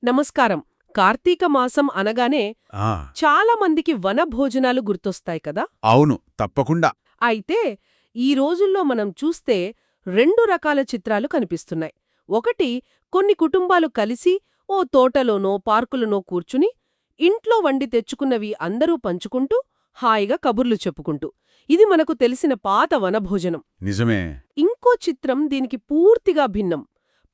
నమస్కారం. కార్తీక మాసం అనగానే ఆ చాలా మందికి వనభోజనాలు గుర్తొస్తాయి కదా. అవును, తప్పకుండా. అయితే ఈ రోజుల్లో మనం చూస్తే రెండు రకాల చిత్రాలు కనిపిస్తున్నాయి. ఒకటి, కొన్ని కుటుంబాలు కలిసి ఓ తోటలోనో పార్కులోనో కూర్చుని ఇంట్లో వండి తెచ్చుకున్నవి అందరూ పంచుకుంటూ హాయిగా కబుర్లు చెప్పుకుంటూ. ఇది మనకు తెలిసిన పాత వనభోజనం. నిజమే. ఇంకో చిత్రం దీనికి పూర్తిగా భిన్నం.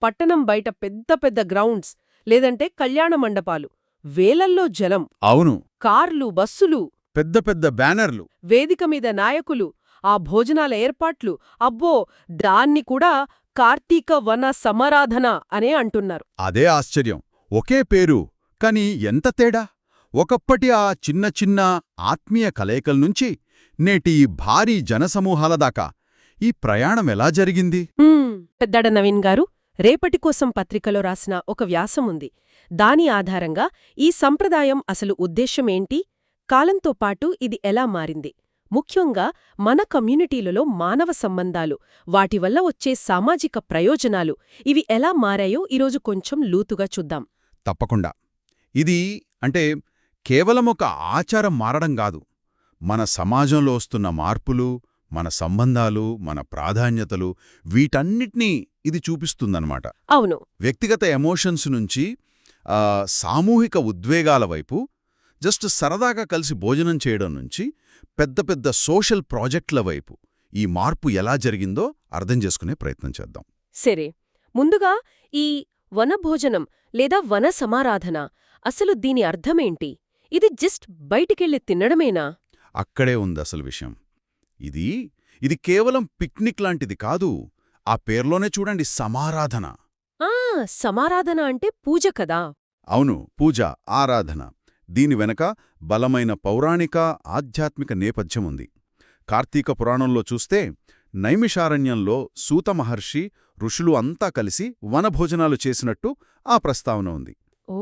పట్టణం బయట పెద్ద పెద్ద గ్రౌండ్స్ లేదంటే కళ్యాణ మండపాలు, వేలల్లో జనం, అవును, కార్లు, బస్సులు, పెద్ద పెద్ద బ్యానర్లు. వేదిక మీద నాయకులు, ఆ భోజనాల ఏర్పాట్లు, అబ్బో, దాన్ని కూడా కార్తీక వన సమారాధన అనే అంటున్నారు. అదే ఆశ్చర్యం. ఒకే పేరు, కాని ఎంత తేడా! ఒకప్పటి ఆ చిన్న చిన్న ఆత్మీయ కలయికల్నుంచి నేటి ఈ భారీ జనసమూహాల దాకా ఈ ప్రయాణం ఎలా జరిగింది? పెద్దడ నవీన్ గారు రేపటి కోసం పత్రికలో రాసిన ఒక వ్యాసం ఉంది. దాని ఆధారంగా ఈ సంప్రదాయం అసలు ఉద్దేశ్యమేంటి, కాలంతో పాటు ఇది ఎలా మారింది, ముఖ్యంగా మన కమ్యూనిటీలలో మానవ సంబంధాలు, వాటి వల్ల వచ్చే సామాజిక ప్రయోజనాలు, ఇవి ఎలా మారాయో ఈరోజు కొంచెం లోతుగా చూద్దాం. తప్పకుండా. ఇది అంటే కేవలం ఒక ఆచారం మారడం కాదు, మన సమాజంలో వస్తున్న మార్పులు, మన సంబంధాలు, మన ప్రాధాన్యతలు, వీటన్నిటినీ ఇది చూపిస్తుందన్నమాట. అవును. వ్యక్తిగత ఎమోషన్స్ నుంచి సామూహిక ఉద్వేగాల వైపు, జస్ట్ సరదాగా కలిసి భోజనం చేయడం నుంచి పెద్ద పెద్ద సోషల్ ప్రాజెక్టుల వైపు ఈ మార్పు ఎలా జరిగిందో అర్థం చేసుకునే ప్రయత్నం చేద్దాం. సరే, ముందుగా ఈ వనభోజనం లేదా వన సమారాధన, అసలు దీని అర్థమేంటి? ఇది జస్ట్ బయటికెళ్ళి తినడమేనా? అక్కడే ఉంది అసలు విషయం. ఇది కేవలం పిక్నిక్ లాంటిది కాదు. ఆ పేర్లోనే చూడండి, సమారాధన. సమారాధన అంటే పూజ కదా. అవును, పూజ, ఆరాధన. దీని వెనక బలమైన పౌరాణిక, ఆధ్యాత్మిక నేపథ్యముంది. కార్తీక పురాణంలో చూస్తే నైమిషారణ్యంలో సూత మహర్షి, ఋషులు అంతా కలిసి వనభోజనాలు చేసినట్టు ఆ ప్రస్తావన ఉంది. ఓ,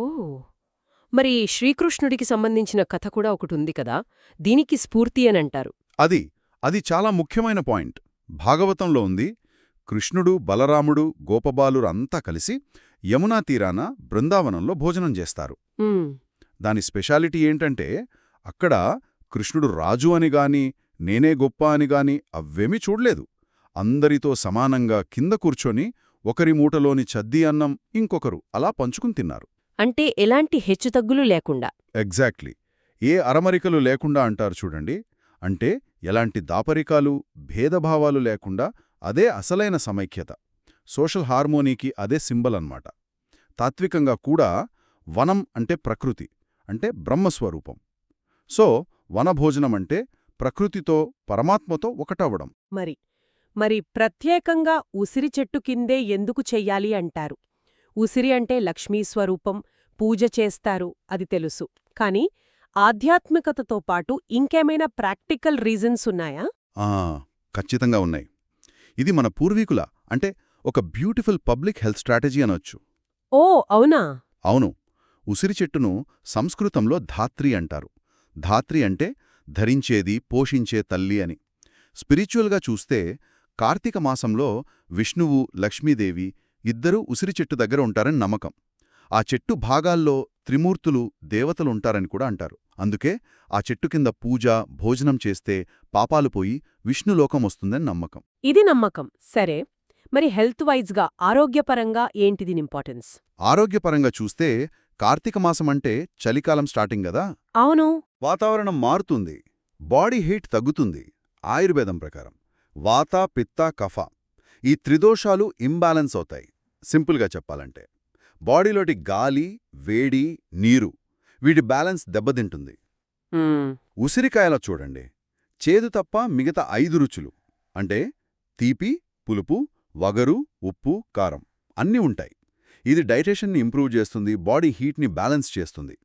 మరి శ్రీకృష్ణుడికి సంబంధించిన కథ కూడా ఒకటుంది కదా, దీనికి స్ఫూర్తి అనంటారు. అది చాలా ముఖ్యమైన పాయింట్. భాగవతంలో ఉంది. కృష్ణుడు, బలరాముడు, గోపబాలురు అంతా కలిసి యమునా తీరాన బృందావనంలో భోజనం చేస్తారు. దాని స్పెషాలిటీ ఏంటంటే, అక్కడ కృష్ణుడు రాజు అని గాని, నేనే గొప్ప అని గాని అవ్వేమీ చూడ్లేదు. అందరితో సమానంగా కింద కూర్చొని ఒకరి మూటలోని చద్దీ అన్నం ఇంకొకరు అలా పంచుకుని తిన్నారు. అంటే ఎలాంటి హెచ్చుతగ్గులు లేకుండా. ఎగ్జాక్ట్లీ. ఏ అరమరికలు లేకుండా అంటారు చూడండి. అంటే ఎలాంటి దాపరికాలు, భేదభావాలు లేకుండా. అదే అసలైన సమైక్యత. సోషల్ హార్మోనీకి అదే సింబల్ అన్నమాట. తాత్వికంగా కూడా వనం అంటే ప్రకృతి, అంటే బ్రహ్మస్వరూపం. సో వనభోజనం అంటే ప్రకృతితో, పరమాత్మతో ఒకటవ్వడం. మరి ప్రత్యేకంగా ఉసిరి చెట్టు కిందే ఎందుకు చెయ్యాలి అంటారు? ఉసిరి అంటే లక్ష్మీ స్వరూపం, పూజ చేస్తారు, అది తెలుసు. కాని ఆధ్యాత్మికతతో పాటు ఇంకేమైనా ప్రాక్టికల్ రీజన్స్ ఉన్నాయా? ఖచ్చితంగా ఉన్నాయి. ఇది మన పూర్వీకుల, అంటే ఒక బ్యూటిఫుల్ పబ్లిక్ హెల్త్ స్ట్రాటజీ అనొచ్చు. ఓ, అవునా? అవును. ఉసిరి చెట్టును సంస్కృతంలో ధాత్రి అంటారు. ధాత్రి అంటే ధరించేది, పోషించే తల్లి అని. స్పిరిచువల్గా చూస్తే కార్తీక మాసంలో విష్ణువు, లక్ష్మీదేవి ఇద్దరూ ఉసిరి చెట్టు దగ్గర ఉంటారని నమ్మకం. ఆ చెట్టు భాగాల్లో త్రిమూర్తులు, దేవతలుంటారని కూడా అంటారు. అందుకే ఆ చెట్టు కింద పూజ, భోజనం చేస్తే పాపాలు పోయి విష్ణులోకం వస్తుందని నమ్మకం. ఇది నమ్మకం. సరే, మరి హెల్త్ వైజ్గా, ఆరోగ్యపరంగా ఏంటిది ఇంపార్టెన్స్? ఆరోగ్యపరంగా చూస్తే కార్తీక మాసమంటే చలికాలం స్టార్టింగ్ గదా. అవును. వాతావరణం మారుతుంది, బాడీ హీట్ తగ్గుతుంది. ఆయుర్వేదం ప్రకారం వాత, పిత్త, కఫ ఈ త్రిదోషాలు ఇంబ్యాలెన్స్ అవుతాయి. సింపుల్గా చెప్పాలంటే బాడీలోటి గాలి, వేడి, నీరు వీటి బ్యాలెన్స్ దెబ్బతింటుంది. ఉసిరికాయలో చూడండి, చేదు తప్ప మిగతా 5 రుచులు అంటే తీపి, పులుపు, వగరు, ఉప్పు, కారం అన్నీ ఉంటాయి. ఇది డైజెషన్ని ఇంప్రూవ్ చేస్తుంది, బాడీ హీట్ని బ్యాలెన్స్ చేస్తుంది.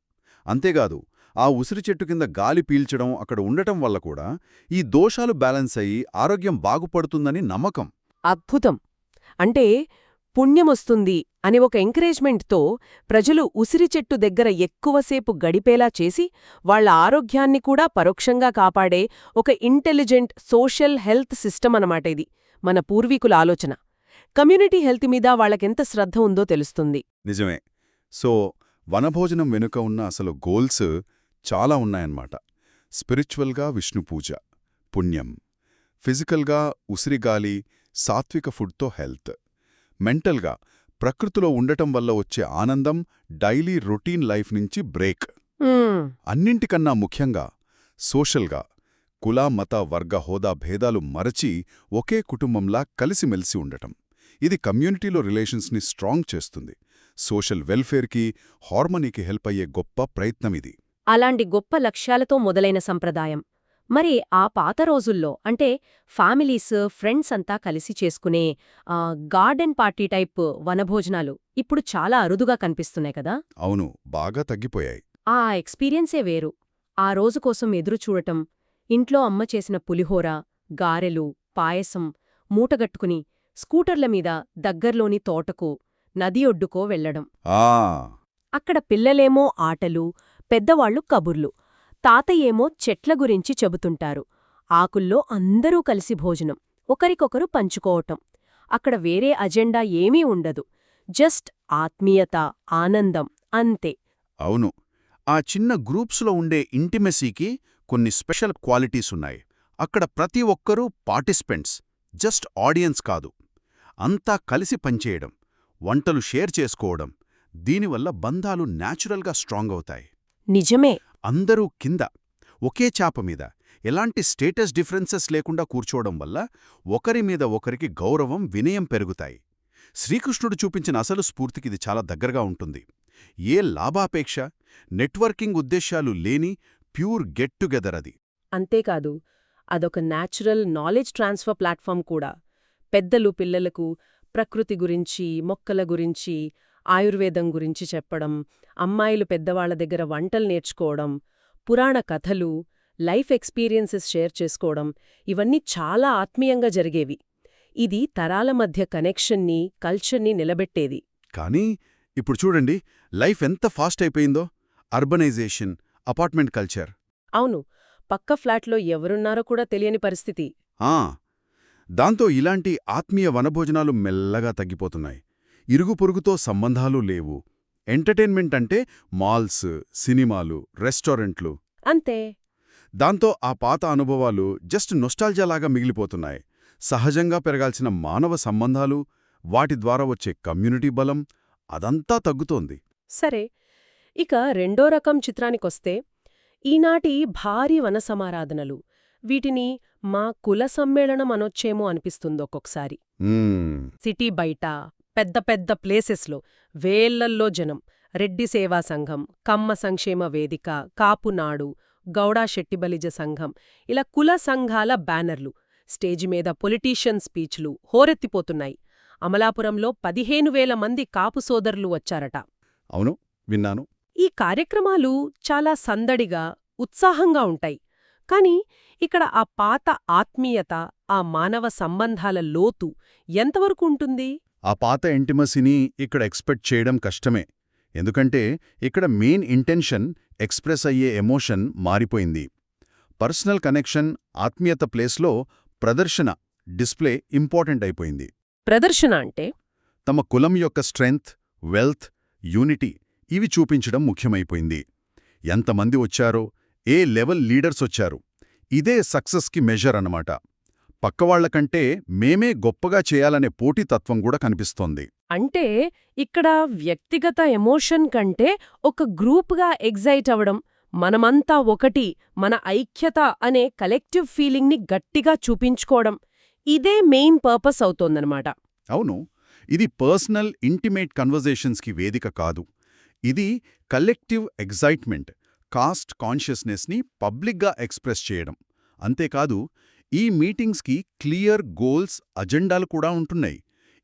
అంతేకాదు, ఆ ఉసిరి చెట్టు కింద గాలి పీల్చడం, అక్కడ ఉండటం వల్ల కూడా ఈ దోషాలు బ్యాలెన్స్ అయ్యి ఆరోగ్యం బాగుపడుతుందని నమ్మకం. అద్భుతం. అంటే పుణ్యమొస్తుంది అని ఒక ఎంకరేజ్మెంట్తో ప్రజలు ఉసిరి చెట్టు దగ్గర ఎక్కువసేపు గడిపేలా చేసి వాళ్ల ఆరోగ్యాన్ని కూడా పరోక్షంగా కాపాడే ఒక ఇంటెలిజెంట్ సోషల్ హెల్త్ సిస్టమ్ అనమాట ఇది. మన పూర్వీకుల ఆలోచన. కమ్యూనిటీ హెల్త్ మీద వాళ్ళకెంత శ్రద్ధ ఉందో తెలుస్తుంది. నిజమే. సో వనభోజనం వెనుక ఉన్న అసలు గోల్స్ చాలా ఉన్నాయన్నమాట. స్పిరిచువల్గా విష్ణుపూజ, పుణ్యం, ఫిజికల్గా ఉసిరిగాలి, సాత్విక ఫుడ్తో హెల్త్, మెంటల్గా ప్రకృతిలో ఉండటం వల్ల వచ్చే ఆనందం, డైలీ రొటీన్ లైఫ్ నుంచి బ్రేక్. అన్నింటికన్నా ముఖ్యంగా సోషల్గా కుల, మత, వర్గ, హోదా భేదాలు మరచి ఒకే కుటుంబంలా కలిసిమెలిసి ఉండటం. ఇది కమ్యూనిటీలో రిలేషన్స్ని స్ట్రాంగ్ చేస్తుంది. సోషల్ వెల్ఫేర్కి, హార్మనీకి హెల్ప్ అయ్యే గొప్ప ప్రయత్నమిది. అలాంటి గొప్ప లక్ష్యాలతో మొదలైన సంప్రదాయం మరి ఆ పాత రోజుల్లో అంటే ఫ్యామిలీస్, ఫ్రెండ్స్ అంతా కలిసి చేసుకునే గార్డెన్ పార్టీ టైప్ వనభోజనాలు ఇప్పుడు చాలా అరుదుగా కనిపిస్తున్నాయి కదా. అవును, బాగా తగ్గిపోయాయి. ఆ ఎక్స్పీరియన్సే వేరు. ఆ రోజు కోసం ఎదురుచూడటం, ఇంట్లో అమ్మ చేసిన పులిహోర, గారెలు, పాయసం మూటగట్టుకుని స్కూటర్ల మీద దగ్గర్లోని తోటకు, నది ఒడ్డుకో వెళ్లడం. ఆ అక్కడ పిల్లలేమో ఆటలు, పెద్దవాళ్లు కబుర్లు, తాతయ్యేమో చెట్ల గురించి చెబుతుంటారు. ఆకుల్లో అందరూ కలిసి భోజనం, ఒకరికొకరు పంచుకోవటం. అక్కడ వేరే అజెండా ఏమీ ఉండదు, జస్ట్ ఆత్మీయత, ఆనందం అంతే. అవును, ఆ చిన్న గ్రూప్స్లో ఉండే ఇంటిమెసీకి కొన్ని స్పెషల్ క్వాలిటీస్ ఉన్నాయి. అక్కడ ప్రతి ఒక్కరూ పార్టిసిపెంట్స్, జస్ట్ ఆడియన్స్ కాదు. అంతా కలిసి పనిచేయడం, వంటలు షేర్ చేసుకోవడం, దీనివల్ల బంధాలు న్యాచురల్గా స్ట్రాంగ్ అవుతాయి. నిజమే. అందరూ కింద ఒకే చాప మీద ఎలాంటి స్టేటస్ డిఫరెన్సెస్ లేకుండా కూర్చోవడం వల్ల ఒకరి మీద ఒకరికి గౌరవం, వినయం పెరుగుతాయి. శ్రీకృష్ణుడు చూపించిన అసలు స్ఫూర్తికిది చాలా దగ్గరగా ఉంటుంది. ఏ లాభాపేక్ష, నెట్వర్కింగ్ ఉద్దేశాలు లేని ప్యూర్ గెట్ టుగెదర్ అది. అంతేకాదు, అదొక న్యాచురల్ నాలెడ్జ్ ట్రాన్స్ఫర్ ప్లాట్ఫామ్ కూడా. పెద్దలు పిల్లలకు ప్రకృతి గురించి, మొక్కల గురించి, ఆయుర్వేదం గురించి చెప్పడం, అమ్మాయిలు పెద్దవాళ్ల దగ్గర వంటలు నేర్చుకోవడం, పురాణ కథలు, లైఫ్ ఎక్స్పీరియన్సెస్ షేర్ చేసుకోవడం, ఇవన్నీ చాలా ఆత్మీయంగా జరిగేవి. ఇది తరాల మధ్య కనెక్షన్ని, కల్చర్ని నిలబెట్టేది. కానీ ఇప్పుడు చూడండి, లైఫ్ ఎంత ఫాస్ట్ అయిపోయిందో. Urbanisation, apartment culture. అవును, పక్క ఫ్లాట్లో ఎవరున్నారో కూడా తెలియని పరిస్థితి. దాంతో ఇలాంటి ఆత్మీయ వనభోజనాలు మెల్లగా తగ్గిపోతున్నాయి. ఇరుగు పొరుగుతో సంబంధాలు లేవు. ఎంటర్టైన్మెంట్ అంటే మాల్స్, సినిమాలు, రెస్టారెంట్లు అంతే. దాంతో ఆ పాత అనుభవాలు జస్ట్ నొస్టాల్జియాలాగా మిగిలిపోతున్నాయి. సహజంగా పెరగాల్సిన మానవ సంబంధాలు, వాటి ద్వారా వచ్చే కమ్యూనిటీ బలం, అదంతా తగ్గుతోంది. సరే, ఇక రెండో రకం చిత్రానికొస్తే, ఈనాటి భారీ వనసమారాధనలు, వీటిని మా కుల సమ్మేళనం అనొచ్చేమో అనిపిస్తుందొక్కొక్కసారి. సిటీ బయట పెద్ద పెద్ద ప్లేసెస్లో వేళ్లల్లో జనం, రెడ్డి సేవా సంఘం, కమ్మ సంక్షేమ వేదిక, కాపునాడు, గౌడా శెట్టిబలిజ సంఘం, ఇలా కుల సంఘాల బ్యానర్లు, స్టేజి మీద పొలిటీషియన్ స్పీచ్లు హోరెత్తిపోతున్నాయి. అమలాపురంలో 15,000 మంది కాపు సోదరులు వచ్చారట. అవును, విన్నాను. ఈ కార్యక్రమాలు చాలా సందడిగా, ఉత్సాహంగా ఉంటాయి. కాని ఇక్కడ ఆ పాత ఆత్మీయత, ఆ మానవ సంబంధాల లోతు ఎంతవరకు ఉంటుంది? ఆ పాత ఇంటిమసీని ఇక్కడ ఎక్స్పెక్ట్ చేయడం కష్టమే. ఎందుకంటే ఇక్కడ మెయిన్ ఇంటెన్షన్, ఎక్స్ప్రెస్ అయ్యే ఎమోషన్ మారిపోయింది. పర్సనల్ కనెక్షన్, ఆత్మీయత ప్లేస్లో ప్రదర్శన, డిస్ప్లే ఇంపార్టెంట్ అయిపోయింది. ప్రదర్శన అంటే తమ కులం యొక్క స్ట్రెంగ్త్, వెల్త్, యూనిటీ ఇవి చూపించడం ముఖ్యమైపోయింది. ఎంతమంది వచ్చారో, ఏ లెవెల్ లీడర్స్ వచ్చారు, ఇదే సక్సెస్కి మెజర్ అన్నమాట. పక్కవాళ్లకంటే మేమే గొప్పగా చేయాలనే పోటీతత్వం కూడా కనిపిస్తోంది. అంటే ఇక్కడ వ్యక్తిగత ఎమోషన్ కంటే ఒక గ్రూప్గా ఎగ్జైట్ అవడం, మనమంతా ఒకటి, మన ఐక్యత అనే కలెక్టివ్ ఫీలింగ్ని గట్టిగా చూపించుకోవడం, ఇదే మెయిన్ పర్పస్ అవుతోందన్నమాట. అవును, ఇది పర్సనల్, ఇంటిమేట్ కన్వర్జేషన్స్కి వేదిక కాదు. ఇది కలెక్టివ్ ఎగ్జైట్మెంట్, కాస్ట్ కాన్షియస్నెస్ని పబ్లిక్గా ఎక్స్ప్రెస్ చేయడం. అంతేకాదు, ఈ మీటింగ్స్కి క్లియర్ గోల్స్, అజెండాలు కూడా ఉంటున్నాయి.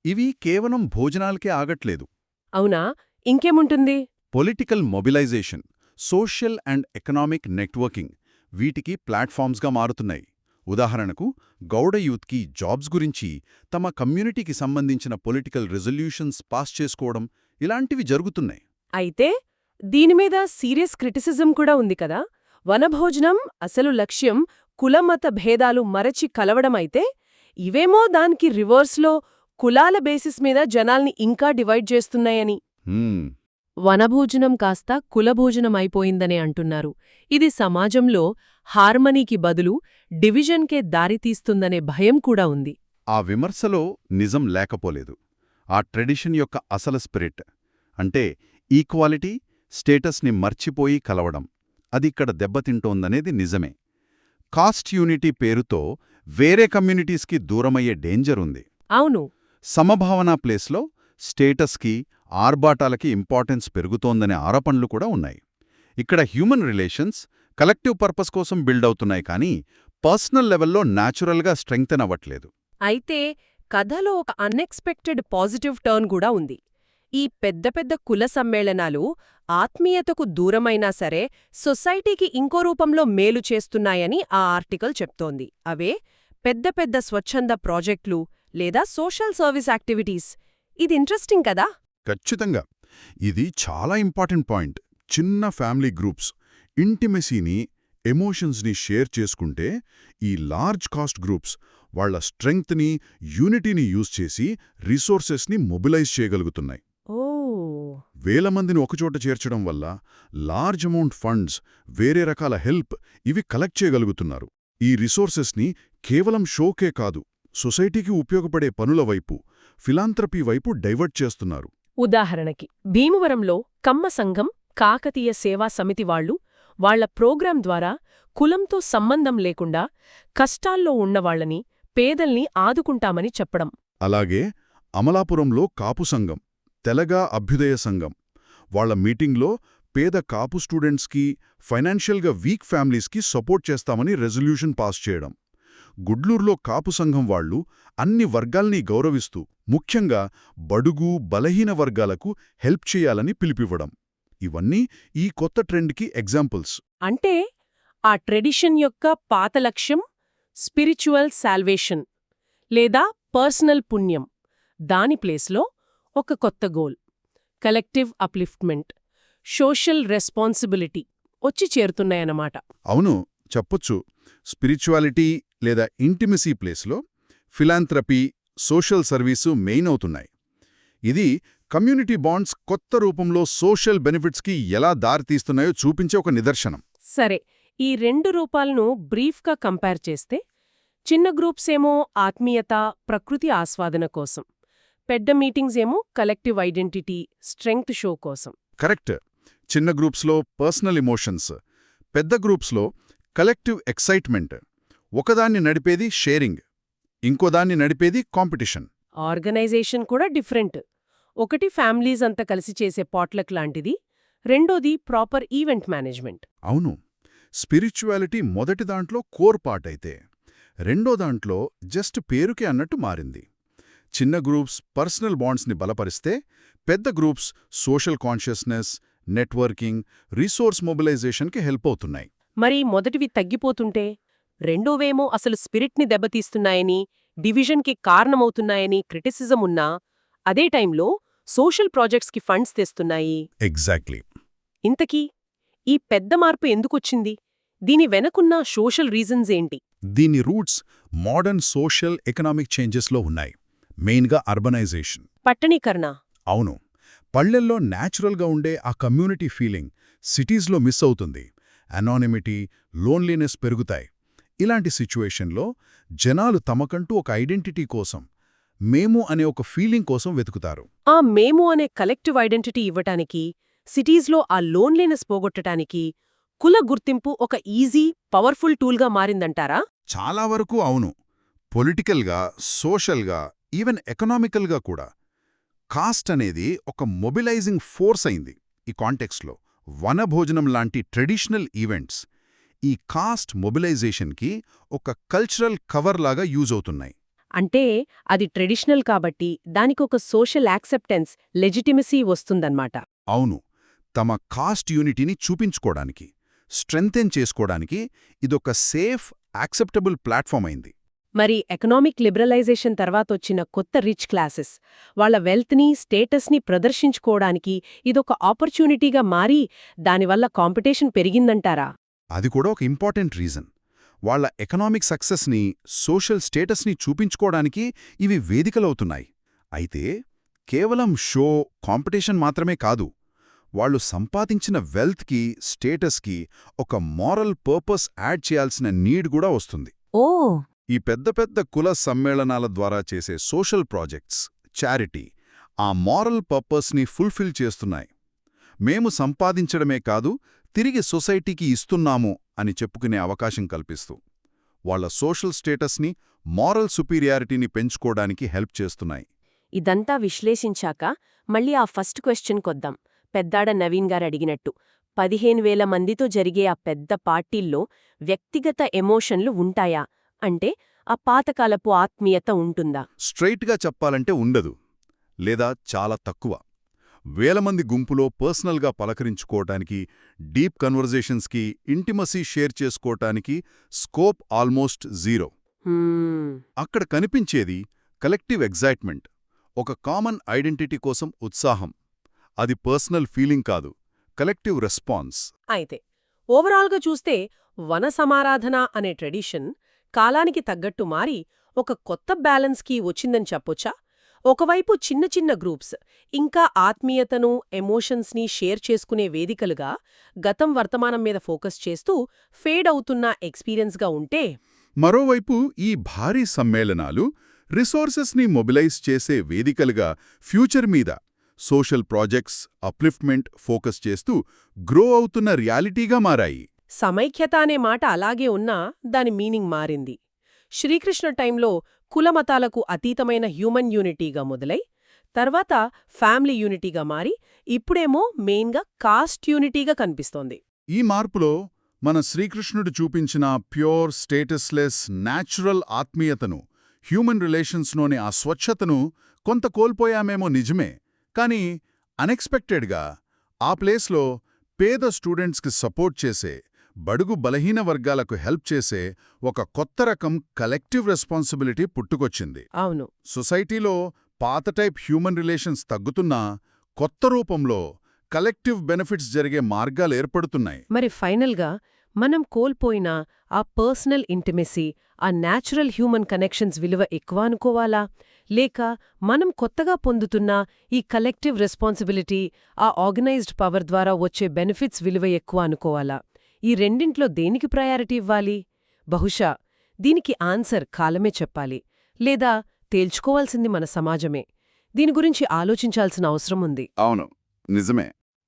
ఇవి కేవలం భోజనాలకే ఆగట్లేదు. అవునా, ఇంకేముంటుంది? Political mobilization, social and economic networking వీటికి ప్లాట్ఫామ్స్గా మారుతున్నాయి. ఉదాహరణకు, గౌడ యూత్కి జాబ్స్ గురించి, తమ కమ్యూనిటీకి సంబంధించిన పొలిటికల్ రిజల్యూషన్స్ పాస్ చేసుకోవడం, ఇలాంటివి జరుగుతున్నాయి. అయితే దీనిమీద సీరియస్ క్రిటిసిజం కూడా ఉంది కదా. వనభోజనం అసలు లక్ష్యం కులమత భేదాలు మరచి కలవడమైతే, ఇవేమో దానికి రివర్స్లో కులాల బేసిస్ మీద జనాల్ని ఇంకా డివైడ్ చేస్తున్నాయని. వనభోజనం కాస్త కులభోజనం అయిపోయిందనే అంటున్నారు. ఇది సమాజంలో హార్మనీకి బదులు డివిజన్కే దారితీస్తుందనే భయం కూడా ఉంది. ఆ విమర్శలో నిజం లేకపోలేదు. ఆ ట్రెడిషన్ యొక్క అసలు స్పిరిట్ అంటే ఈక్వాలిటీ, స్టేటస్ని మర్చిపోయి కలవడం అది ఇక్కడ దెబ్బతింటోందనేది నిజమే. కాస్ట్ యూనిటీ పేరుతో వేరే కమ్యూనిటీస్కి దూరమయ్యే డేంజర్ ఉంది. అవును. సమభావన ప్లేస్లో స్టేటస్కి, ఆర్భాటాలకి ఇంపార్టెన్స్ పెరుగుతోందనే ఆరోపణలు కూడా ఉన్నాయి. ఇక్కడ హ్యూమన్ రిలేషన్స్ కలెక్టివ్ పర్పస్ కోసం బిల్డ్ అవుతున్నాయి కానీ పర్సనల్ లెవెల్లో న్యాచురల్గా స్ట్రెంగ్తెన్ అవ్వట్లేదు. అయితే కథలో ఒక అన్ఎక్స్పెక్టెడ్ పాజిటివ్ టర్న్ కూడా ఉంది. ఈ పెద్ద పెద్ద కుల సమ్మేళనాలు ఆత్మీయతకు దూరమైనా సరే సొసైటీకి ఇంకో రూపంలో మేలు చేస్తున్నాయని ఆ ఆర్టికల్ చెప్తోంది. అవే పెద్ద పెద్ద స్వచ్ఛంద ప్రాజెక్టులు లేదా సోషల్ సర్వీస్ యాక్టివిటీస్. ఇది ఇంట్రెస్టింగ్ కదా? ఖచ్చితంగా. ఇది చాలా ఇంపార్టెంట్ పాయింట్. చిన్న ఫ్యామిలీ గ్రూప్స్ ఇంటిమెసీని, ఎమోషన్స్ని షేర్ చేసుకుంటే ఈ లార్జ్ కాస్ట్ గ్రూప్స్ వాళ్ల స్ట్రెంగ్త్ని, యూనిటీని యూజ్ చేసి రిసోర్సెస్ని మొబిలైజ్ చేయగలుగుతున్నాయి. ఓ, వేల మందిని ఒకచోట చేర్చడం వల్ల లార్జ్ అమౌంట్ ఫండ్స్, వేరే రకాల హెల్ప్ ఇవి కలెక్ట్ చేయగలుగుతున్నారు. ఈ రిసోర్సెస్ని కేవలం షోకే కాదు, సొసైటీకి ఉపయోగపడే పనుల వైపు, ఫిలాంథ్రపీ వైపు డైవర్ట్ చేస్తున్నారు. ఉదాహరణకి భీమవరంలో కమ్మ సంఘం, కాకతీయ సేవా సమితి వాళ్ళు వాళ్ల ప్రోగ్రాం ద్వారా కులంతో సంబంధం లేకుండా కష్టాల్లో ఉన్నవాళ్లని, పేదల్ని ఆదుకుంటామని చెప్పడం. అలాగే అమలాపురంలో కాపు సంఘం, తెలగా అభ్యుదయ సంఘం వాళ్ల మీటింగ్లో పేద కాపు స్టూడెంట్స్కి, ఫైనాన్షియల్గా వీక్ ఫ్యామిలీస్కి సపోర్ట్ చేస్తామని రెజల్యూషన్ పాస్ చేయడం. గుడ్లూరులో కాపు సంఘం వాళ్లు అన్ని వర్గాల్ని గౌరవిస్తూ ముఖ్యంగా బడుగు, బలహీన వర్గాలకు హెల్ప్ చేయాలని పిలిపివ్వడం. ఇవన్నీ ఈ కొత్త ట్రెండ్కి ఎగ్జాంపుల్స్. అంటే ఆ ట్రెడిషన్ యొక్క పాత లక్ష్యం స్పిరిచువల్ సాల్వేషన్ లేదా పర్సనల్ పుణ్యం, దాని ప్లేస్లో ఒక కొత్త goal collective upliftment, social responsibility వచ్చి చేరుతున్నాయన్నమాట. అవును, చెప్పొచ్చు. స్పిరిచువాలిటీ లేదా ఇంటిమసీ ప్లేస్లో ఫిలాంథ్రపీ, సోషల్ సర్వీసు మెయిన్ అవుతున్నాయి. ఇది కమ్యూనిటీ బాండ్స్ కొత్త రూపంలో సోషల్ బెనిఫిట్స్కి ఎలా దారితీస్తున్నాయో చూపించే ఒక నిదర్శనం. సరే, ఈ రెండు రూపాలను బ్రీఫ్గా కంపేర్ చేస్తే చిన్న గ్రూప్స్ ఏమో ఆత్మీయత, ప్రకృతి ఆస్వాదన కోసం, పెద్ద మీటింగ్స్ ఏమో కలెక్టివ్ ఐడెంటిటీ, స్ట్రెంగ్త్ షో కోసం. కరెక్ట్. చిన్న గ్రూప్స్లో పర్సనల్ ఎమోషన్స్, పెద్ద గ్రూప్స్లో కలెక్టివ్ ఎక్సైట్మెంట్. ఒకదాన్ని నడిపేది షేరింగ్, ఇంకోదాన్ని నడిపేది కాంపిటీషన్. ఆర్గనైజేషన్ కూడా డిఫరెంట్. ఒకటి ఫ్యామిలీస్ అంతా కలిసి చేసే పాట్లక్ లాంటిది, రెండోది ప్రాపర్ ఈవెంట్ మేనేజ్మెంట్. అవును, స్పిరిచువాలిటీ మొదటి దాంట్లో కోర్ పార్ట్ అయితే రెండో దాంట్లో జస్ట్ పేరుకే అన్నట్టు మారింది. చిన్న గ్రూప్స్ పర్సనల్ బాండ్స్ని బలపరిస్తే, పెద్ద groups social consciousness, networking, resource మొబిలైజేషన్కి హెల్ప్ అవుతున్నాయి. మరి మొదటివి తగ్గిపోతుంటే రెండోవేమో అసలు స్పిరిట్ని దెబ్బతీస్తున్నాయని, డివిజన్కి కారణమవుతున్నాయని క్రిటిసిజం ఉన్నా, అదే టైంలో సోషల్ ప్రాజెక్ట్స్కి ఫండ్స్ తెస్తున్నాయి. ఎగ్జాక్ట్లీ. ఇంతకీ ఈ పెద్ద మార్పు ఎందుకొచ్చింది? దీని వెనకున్న సోషల్ రీజన్స్ ఏంటి? దీని రూట్స్ మోడర్న్ సోషల్ ఎకనామిక్ చేంజెస్లో ఉన్నాయి. మెయిన్గా అర్బనైజేషన్, పట్టణీకరణ. అవును, పల్లెల్లో న్యాచురల్గా ఉండే ఆ కమ్యూనిటీ ఫీలింగ్ సిటీస్లో మిస్ అవుతుంది. అనానిమిటీ, లోన్లీనెస్ పెరుగుతాయి. ఇలాంటి సిచ్యువేషన్లో జనాలు తమకంటూ ఒక ఐడెంటిటీ కోసం, మేము అనే ఒక ఫీలింగ్ కోసం వెతుకుతారు. ఆ మేము అనే కలెక్టివ్ ఐడెంటిటీ ఇవ్వటానికి, సిటీస్లో ఆ లోన్లీనెస్ పోగొట్టటానికి కుల గుర్తింపు ఒక ఈజీ, పవర్ఫుల్ టూల్గా మారిందంటారా? చాలా వరకు అవును. పొలిటికల్గా, సోషల్గా, ఈవెన్ ఎకనామికల్గా కూడా కాస్ట్ అనేది ఒక మొబిలైజింగ్ ఫోర్స్ అయింది. ఈ కాంటెక్స్లో వనభోజనం లాంటి ట్రెడిషనల్ ఈవెంట్స్ ఈ కాస్ట్ మొబిలైజేషన్కి ఒక కల్చరల్ కవర్ లాగా యూజ్ అవుతున్నాయి. అంటే అది ట్రెడిషనల్ కాబట్టి దానికొక సోషల్ యాక్సెప్టెన్స్, లెజిటిమసీ వస్తుందన్నమాట. అవును, తమ కాస్ట్ యూనిటీని చూపించుకోవడానికి, స్ట్రెంథెన్ చేసుకోవడానికి ఇదొక సేఫ్, యాక్సెప్టబుల్ ప్లాట్ఫామ్ అయింది. మరి ఎకనామిక్ లిబరలైజేషన్ తర్వాతొచ్చిన కొత్త రిచ్ క్లాసెస్ వాళ్ల వెల్త్ని, స్టేటస్ని ప్రదర్శించుకోవడానికి ఇదొక ఆపర్చునిటీగా మారి దానివల్ల కాంపిటీషన్ పెరిగిందంటారా? అది కూడా ఒక ఇంపార్టెంట్ రీజన్. వాళ్ల ఎకనామిక్ సక్సెస్ని, సోషల్ స్టేటస్ని చూపించుకోవడానికి ఇవి వేదికలవుతున్నాయి. అయితే కేవలం షో, కాంపిటీషన్ మాత్రమే కాదు, వాళ్ళు సంపాదించిన వెల్త్కి స్టేటస్కి ఒక మారల్ పర్పస్ యాడ్ చేయాల్సిన నీడ్ కూడా వస్తుంది. ఓ ఈ పెద్ద పెద్ద కుల సమ్మేళనాల ద్వారా చేసే సోషల్ ప్రాజెక్ట్స్, చారిటీ ఆ మారల్ పర్పస్ని ఫుల్ఫిల్ చేస్తున్నాయి. మేము సంపాదించడమే కాదు, తిరిగి సొసైటీకి ఇస్తున్నాము అని చెప్పుకునే అవకాశం కల్పిస్తూ వాళ్ళ సోషల్ స్టేటస్ని, మారల్ సుపీరియారిటీని పెంచుకోవడానికి హెల్ప్ చేస్తున్నాయి. ఇదంతా విశ్లేషించాక మళ్ళీ ఆ ఫస్ట్ క్వశ్చన్కొద్దాం. పెద్దాడ నవీన్ గారు అడిగినట్టు 15,000 మందితో జరిగే ఆ పెద్ద పార్టీల్లో వ్యక్తిగత ఎమోషన్లు ఉంటాయా? అంటే ఆ పాతకాలపు ఆత్మీయత ఉంటుందా? స్ట్రైట్గా చెప్పాలంటే ఉండదు, లేదా చాలా తక్కువ. వేల మంది గుంపులో పర్సనల్గా పలకరించుకోవటానికి, డీప్ కన్వర్జేషన్స్కి, ఇంటిమసీ షేర్ చేసుకోవటానికి స్కోప్ ఆల్మోస్ట్ జీరో. అక్కడ కనిపించేది కలెక్టివ్ ఎగ్జైట్మెంట్, ఒక కామన్ ఐడెంటిటీ కోసం ఉత్సాహం. అది పర్సనల్ ఫీలింగ్ కాదు, కలెక్టివ్ రెస్పాన్స్. అయితే ఓవరాల్గా చూస్తే వన సమారాధన అనే ట్రెడిషన్ కాలానికి తగ్గట్టు మారి ఒక కొత్త బ్యాలెన్స్కి వచ్చిందని చెప్పొచ్చా? ఒకవైపు చిన్న చిన్న గ్రూప్స్ ఇంకా ఆత్మీయతను, ఎమోషన్స్ని షేర్ చేసుకునే వేదికలుగా గతం వర్తమానం మీద ఫోకస్ చేస్తూ ఫేడ్ అవుతున్న ఎక్స్పీరియన్స్గా ఉంటే, మరోవైపు ఈ భారీ సమ్మేళనాలు రిసోర్సెస్ని మొబిలైజ్ చేసే వేదికలుగా ఫ్యూచర్ మీద, సోషల్ ప్రాజెక్ట్స్, అప్లిఫ్ట్మెంట్ ఫోకస్ చేస్తూ గ్రో అవుతున్న రియాలిటీగా మారాయి. సమైక్యత అనే మాట అలాగే ఉన్నా దాని మీనింగ్ మారింది. శ్రీకృష్ణ టైంలో కులమతాలకు అతీతమైన హ్యూమన్ యూనిటీగా మొదలై, తర్వాత ఫ్యామిలీ యూనిటీగా మారి, ఇప్పుడేమో మెయిన్గా కాస్ట్ యూనిటీగా కనిపిస్తోంది. ఈ మార్పులో మన శ్రీకృష్ణుడు చూపించిన ప్యూర్, స్టేటస్లెస్, న్యాచురల్ ఆత్మీయతను, హ్యూమన్ రిలేషన్స్లోని ఆ స్వచ్ఛతను కొంత కోల్పోయామేమో నిజమే. కానీ అన్ఎక్స్పెక్టెడ్గా ఆ ప్లేస్లో పేద స్టూడెంట్స్కి సపోర్ట్ చేసే, బడుగు బలహీన వర్గాలకు హెల్ప్ చేసే ఒక కొత్త రకం కలెక్టివ్ రెస్పాన్సిబిలిటీ పుట్టుకొచ్చింది. అవును. సొసైటీలో పాత టైప్ హ్యూమన్ రిలేషన్స్ తగ్గుతున్నా కొత్త రూపంలో కలెక్టివ్ బెనిఫిట్స్ జరిగే మార్గాలు ఏర్పడుతున్నాయి. మరి ఫైనల్గా మనం కోల్పోయిన ఆ పర్సనల్ ఇంటిమెసీ, ఆ న్యాచురల్ హ్యూమన్ కనెక్షన్స్ విలువ ఎక్కువ అనుకోవాలా? లేక మనం కొత్తగా పొందుతున్న ఈ కలెక్టివ్ రెస్పాన్సిబిలిటీ, ఆ ఆర్గనైజ్డ్ పవర్ ద్వారా వచ్చే బెనిఫిట్స్ విలువ ఎక్కువ అనుకోవాలా? ఈ రెండింట్లో దేనికి ప్రయారిటీ ఇవ్వాలి? బహుశా దీనికి ఆన్సర్ కాలమే చెప్పాలి, లేదా తేల్చుకోవాల్సింది మన సమాజమే. దీని గురించి ఆలోచించాల్సిన అవసరం ఉంది. అవును, నిజమే.